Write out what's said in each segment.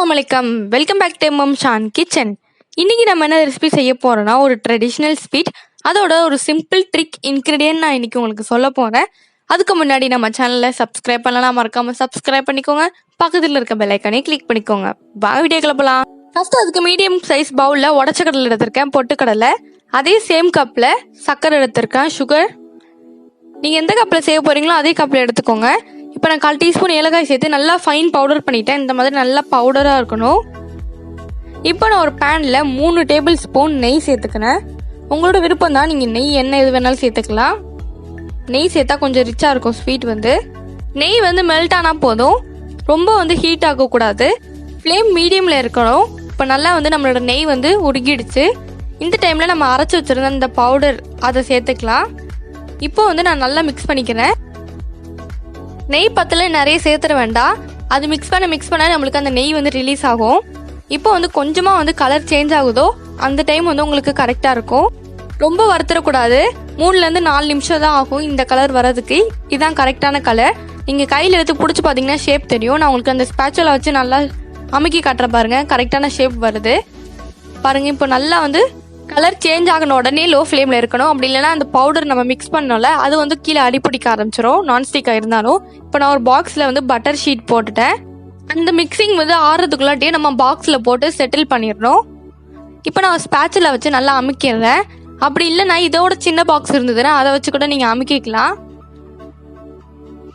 Assalamualaikum. Welcome back to Mmshaandkitchen. இன்னைக்கு நம்ம என்ன ரெசிபி செய்ய போறோம்னா ஒரு ட்ரெடிஷ்னல் ஸ்வீட். அதோட ஒரு சிம்பிள் ட்ரிக் இன்கிரிடியன்ட் நான் இன்னைக்கு உங்களுக்கு சொல்ல போறேன். அதுக்கு முன்னாடி நம்ம சேனலை சப்ஸ்கிரைப் பண்ணலாம், மறக்காம சப்ஸ்கிரைப் பண்ணிக்கோங்க. பக்கத்துல இருக்க பெல் ஐகானை கிளிக் பண்ணிக்கோங்க. வாங்க வீடியோக்குள்ள போலாம். ஃபர்ஸ்ட் அதுக்கு மீடியம் சைஸ் பவுல்ல உடைச்ச கடலை எடுத்திருக்கேன், பொட்டுக்கடலை. அதே சேம் கப்ல சர்க்கரை எடுத்திருக்கேன், சுகர். நீங்க எந்த கப்ல செய்ய போறீங்களோ அதே கப்ல எடுத்துக்கோங்க. இப்போ நான் 1/4 டீஸ்பூன் ஏலக்காய் சேர்த்து நல்லா ஃபைன் பவுடர் பண்ணிட்டேன். இந்த மாதிரி நல்லா பவுடராக இருக்கணும். இப்போ நான் ஒரு பேனில் 3 டேபிள் ஸ்பூன் நெய் சேர்த்துக்கிறேன். உங்களோட விருப்பம் தான், நீங்கள் நெய் எண்ணெய் எது வேணாலும் சேர்த்துக்கலாம். நெய் சேர்த்தா கொஞ்சம் ரிச்சாக இருக்கும் ஸ்வீட் வந்து. நெய் வந்து மெல்ட் ஆனால் போதும், ரொம்ப வந்து ஹீட் ஆகக்கூடாது. ஃப்ளேம் மீடியமில் இருக்கணும். இப்போ நல்லா வந்து நம்மளோட நெய் வந்து உருகிடுச்சு. இந்த டைமில் நம்ம அரைச்சி வச்சுருந்த இந்த பவுடர் அதை சேர்த்துக்கலாம். இப்போ வந்து நான் நல்லா மிக்ஸ் பண்ணிக்கிறேன். நெய் பத்தில் நிறைய சேர்த்துட வேண்டாம். அது மிக்ஸ் பண்ண நம்மளுக்கு அந்த நெய் வந்து ரிலீஸ் ஆகும். இப்போ வந்து கொஞ்சமாக வந்து கலர் சேஞ்ச் ஆகுதோ அந்த டைம் வந்து உங்களுக்கு கரெக்டாக இருக்கும். ரொம்ப வறுத்துடக்கூடாது. 3-4 நிமிஷம் தான் ஆகும் இந்த கலர் வரதுக்கு. இதுதான் கரெக்டான கலர். நீங்கள் கையில் எடுத்து பிடிச்சி பார்த்தீங்கன்னா ஷேப் தெரியும். நான் உங்களுக்கு அந்த ஸ்பேச்சுலா வச்சு நல்லா அமுக்கி காட்டுறேன் பாருங்கள், கரெக்டான ஷேப் வருது பாருங்கள். இப்போ நல்லா வந்து கலர் சேஞ்ச் ஆகின உடனே லோ ஃப்ளேமில் இருக்கணும். அப்படி இல்லைன்னா அந்த பவுடர் நம்ம மிக்ஸ் பண்ணோம்ல அது வந்து கீழே அடிப்பிடிக்க ஆரம்பிச்சிடும், நான்ஸ்டிக்காக இருந்தாலும். இப்போ நான் ஒரு பாக்ஸில் வந்து பட்டர் ஷீட் போட்டுட்டேன். அந்த மிக்சிங் வந்து ஆறுறதுக்குள்ளாட்டியே நம்ம பாக்ஸில் போட்டு செட்டில் பண்ணிடணும். இப்போ நான் ஸ்பேச்சுலா வச்சு நல்லா அமுக்கிடுறேன். அப்படி இல்லைன்னா இதோட சின்ன பாக்ஸ் இருந்ததுன்னா அதை வச்சு கூட நீங்கள் அமுக்கிக்கலாம்.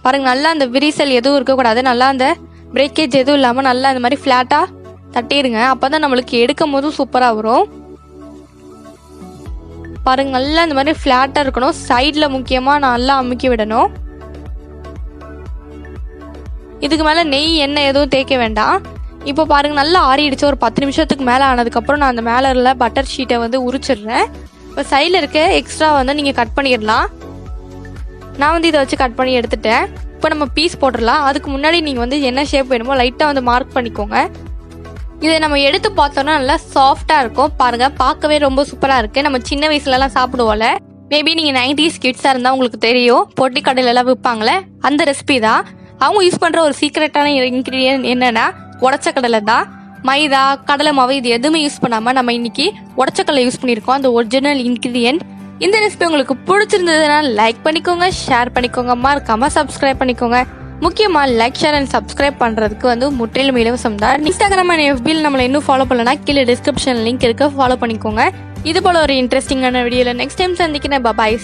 பாருங்க, நல்லா அந்த விரிசல் எதுவும் இருக்கக்கூடாது. நல்லா அந்த பிரேக்கேஜ் எதுவும் இல்லாமல் நல்லா இந்த மாதிரி ஃப்ளாட்டாக தட்டிடுங்க. அப்போ தான் நம்மளுக்கு எடுக்கும் போதும் சூப்பராக வரும். பாருங்க, நல்லா இந்த மாதிரி ஃப்ளாட்டாக இருக்கணும். சைடில் முக்கியமாக நல்லா அமுக்கி விடணும். இதுக்கு மேலே நெய் எண்ணெய் எதுவும் தேய்க்க வேண்டாம். இப்போ பாருங்க, நல்லா ஆறிடுச்சு. ஒரு 10 நிமிஷத்துக்கு மேலே ஆனதுக்கப்புறம் நான் அந்த மேலே உள்ள பட்டர் ஷீட்டை வந்து உரிச்சிடுறேன். இப்போ சைடில் இருக்க எக்ஸ்ட்ரா வந்து நீங்கள் கட் பண்ணிடலாம். நான் வந்து இதை வச்சு கட் பண்ணி எடுத்துட்டேன். இப்போ நம்ம பீஸ் போட்டுடலாம். அதுக்கு முன்னாடி நீங்கள் வந்து என்ன ஷேப் வேணுமோ லைட்டாக வந்து மார்க் பண்ணிக்கோங்க. இதை நம்ம எடுத்து பார்த்தோம்னா நல்லா சாஃப்டாக இருக்கும். பாருங்க, பார்க்கவே ரொம்ப சூப்பராக இருக்கு. நம்ம சின்ன வயசுலலாம் சாப்பிடுவோம்ல, மேபி நீங்கள் 90's கிட்ஸாக இருந்தால் உங்களுக்கு தெரியும். பொட்டி கடையிலலாம் விற்பாங்களே, அந்த ரெசிபி தான். அவங்க யூஸ் பண்ணுற ஒரு சீக்ரெட்டான இன்க்ரீடியன்ட் என்னன்னா உடச்ச கடலை தான். மைதா, கடலை மாவு இது எதுவுமே யூஸ் பண்ணாமல் நம்ம இன்னைக்கு உடச்ச கடலை யூஸ் பண்ணியிருக்கோம், அந்த ஒரிஜினல் இன்க்ரீடியன்ட். இந்த ரெசிபி உங்களுக்கு பிடிச்சிருந்ததுன்னா லைக் பண்ணிக்கோங்க, ஷேர் பண்ணிக்கோங்க, மறக்காம சப்ஸ்கிரைப் பண்ணிக்கோங்க. முக்கியமா லைக், ஷேர் அண்ட் சப்ஸ்கிரைப் பண்றதுக்கு வந்து முற்றிலும் இலவசம் தான். இன்ஸ்டாகிராம் அண்ட் FBல நம்மளை இன்னும் ஃபாலோ பண்ணலனா கீழே டிஸ்கிரிப்ஷன் லிங்க் இருக்கு, ஃபாலோ பண்ணிக்கோங்க. இது போல ஒரு இன்ட்ரெஸ்டிங்கான வீடியோல நெக்ஸ்ட் டைம் சந்திக்கிறேன். பாய்.